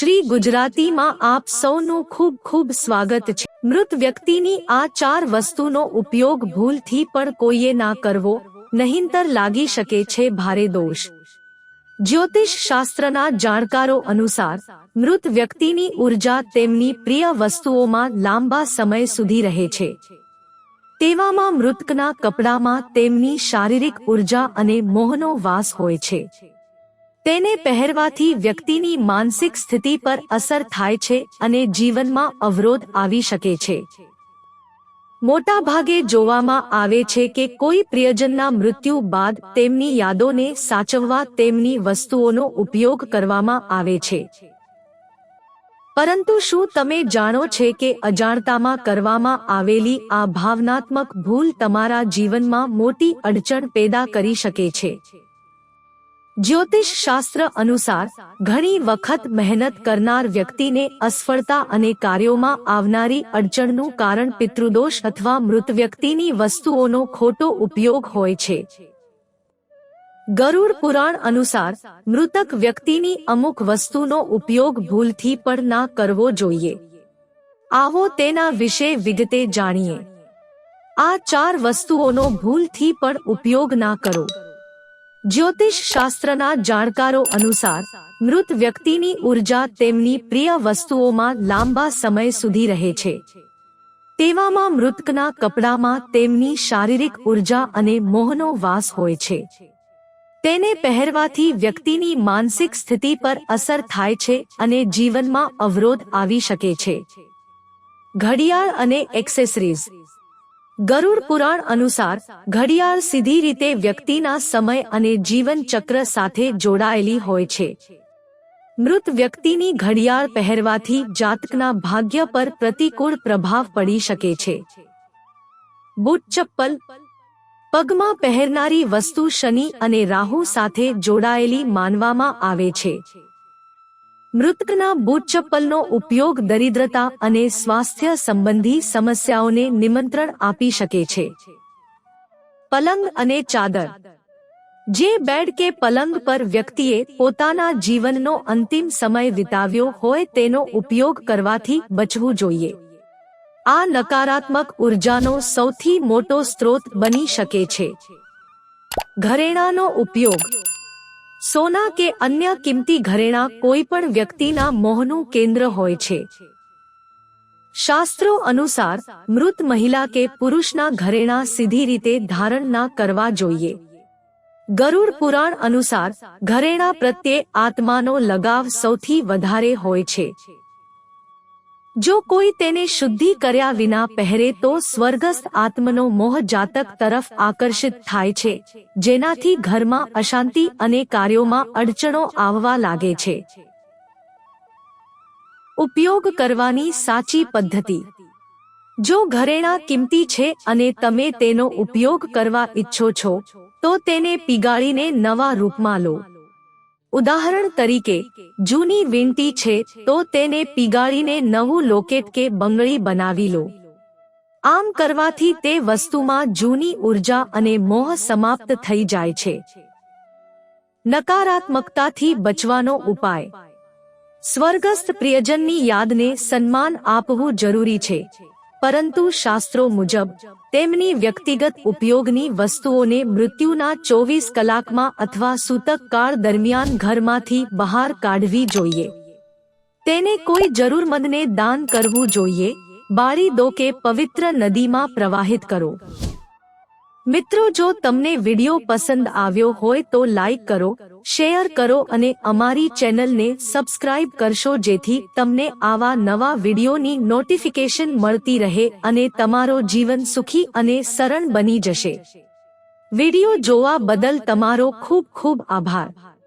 શ્રી ગુજરાતીમાં આપ સૌનું ખૂબ ખૂબ સ્વાગત છે। મૃત વ્યક્તિની આ 4 વસ્તુનો ઉપયોગ ભૂલથી પણ કોઈએ ના કરવો, નહીંતર લાગી શકે છે ભારે દોષ। જ્યોતિષ શાસ્ત્રના જાણકારો અનુસાર મૃત વ્યક્તિની ઉર્જા તેમની પ્રિય વસ્તુઓમાં લાંબા સમય સુધી રહે છે। તેવામાં મૃતકના કપડામાં તેમની શારીરિક ઉર્જા અને મોહનો વાસ હોય છે। તેને પહેરવાથી વ્યક્તિની માનસિક સ્થિતિ પર અસર થાય છે અને જીવનમાં અવરોધ આવી શકે છે। મોટાભાગે જોવામાં આવે છે કે કોઈ પ્રિયજનના મૃત્યુ બાદ તેમની યાદોને સાચવવા તેમની વસ્તુઓનો ઉપયોગ કરવામાં આવે છે। પરંતુ શું તમે જાણો છો કે અજાણતામાં કરવામાં આવેલી આ ભાવનાત્મક ભૂલ તમારા જીવનમાં મોટી અડચણ પેદા કરી શકે છે? જ્યોતિષ શાસ્ત્ર અનુસાર ઘણી વખત મહેનત કરનાર વ્યક્તિને અસફળતા અને કાર્યોમાં આવનારી અડચણનું કારણ પિતૃદોષ અથવા મૃત વ્યક્તિની વસ્તુઓનો ખોટો ઉપયોગ હોય છે। ગરુડ પુરાણ અનુસાર મૃતક વ્યક્તિની અમુક વસ્તુનો ઉપયોગ ભૂલથી પણ ના કરવો જોઈએ। આવો તેના વિશે વિગતે જાણીએ। આ 4 વસ્તુઓનો ભૂલથી પણ ઉપયોગ ના કરો। જ્યોતિષ શાસ્ત્રના જાણકારો અનુસાર મૃત વ્યક્તિની ઉર્જા તેમની પ્રિય વસ્તુઓમાં લાંબા સમય સુધી રહે છે। તેવામાં મૃતકના કપડામાં તેમની શારીરિક ઉર્જા અને મોહનો વાસ હોય છે। તેને પહેરવાથી વ્યક્તિની માનસિક સ્થિતિ પર અસર થાય છે અને જીવનમાં અવરોધ આવી શકે છે। ઘડિયાળ અને એક્સેસરીઝ। ગરુડ પુરાણ અનુસાર ઘડિયાળ સીધી રીતે વ્યક્તિના સમય અને જીવન ચક્ર સાથે જોડાયેલી હોય છે। મૃત વ્યક્તિની ઘડિયાળ પહેરવાથી જાતકના ભાગ્ય પર પ્રતિકૂળ પ્રભાવ પડી શકે છે। બૂટ ચપ્પલ। પગમાં પહેરનારી વસ્તુ શનિ અને રાહુ સાથે જોડાયેલી માનવામાં આવે છે। મૃતકના બૂટ ચપ્પલનો ઉપયોગ દરિદ્રતા અને સ્વાસ્થ્ય સંબંધી સમસ્યાઓને નિમંત્રણ આપી શકે છે। પલંગ અને ચાદર। જે બેડ કે પલંગ પર વ્યક્તિએ પોતાના જીવનનો અંતિમ સમય વિતાવ્યો હોય તેનો ઉપયોગ કરવાથી બચવું જોઈએ। આ નકારાત્મક ઉર્જાનો સૌથી મોટો સ્ત્રોત બની શકે છે। ઘરેણાંનો ઉપયોગ। સોના કે અન્ય કિંમતી ઘરેણાં કોઈ પણ વ્યક્તિના મોહનું કેન્દ્ર હોય છે। શાસ્ત્રો અનુસાર મૃત મહિલા કે પુરુષના ઘરેણાં સીધી રીતે ધારણ ના કરવા જોઈએ। ગરુડ પુરાણ અનુસાર ઘરેણાં પ્રત્યે આત્માનો લગાવ સૌથી વધારે હોય છે। જો કોઈ તેને શુદ્ધિ કર્યા વિના પહેરે તો સ્વર્ગસ્થ આત્મનો મોહ જાતક તરફ આકર્ષિત થાય છે, જેનાથી ઘરમાં અશાંતિ અને કાર્યોમાં અડચણો આવવા લાગે છે। ઉપયોગ કરવાની સાચી પદ્ધતિ। જો ઘરેણાં કિંમતી છે અને તમે તેનો ઉપયોગ કરવા ઈચ્છો છો, તો તેને પીગાળીને નવા રૂપમાં લો। ઉદાહરણ તરીકે, જૂની વીંટી છે તો તેને પીગાળીને નવું લોકેટ કે બંગડી બનાવી લો। આમ કરવાથી તે વસ્તુમાં જૂની ઉર્જા અને મોહ સમાપ્ત થઈ જાય છે। નકારાત્મકતાથી બચવાનો ઉપાય। સ્વર્ગસ્થ પ્રિયજનની યાદને સન્માન આપવું જરૂરી છે, પરંતુ શાસ્ત્રો મુજબ તેમની વ્યક્તિગત ઉપયોગની વસ્તુઓને મૃત્યુના 24 કલાકમાં અથવા સૂતક કાળ દરમિયાન ઘરમાંથી બહાર કાઢવી જોઈએ। તેને કોઈ જરૂરમંદને દાન કરવું જોઈએ, બાળી દો કે પવિત્ર નદીમાં પ્રવાહિત કરો। મિત્રો, જો તમને વિડિયો પસંદ આવ્યો હોય તો લાઈક કરો, શેર કરો અને અમારી ચેનલને સબસ્ક્રાઇબ કરશો જેથી તમને આવા નવા વિડિયોની નોટિફિકેશન મળતી રહે અને તમારો જીવન સુખી અને સરળ બની જશે। વિડિયો જોવા બદલ તમારો ખૂબ ખૂબ આભાર।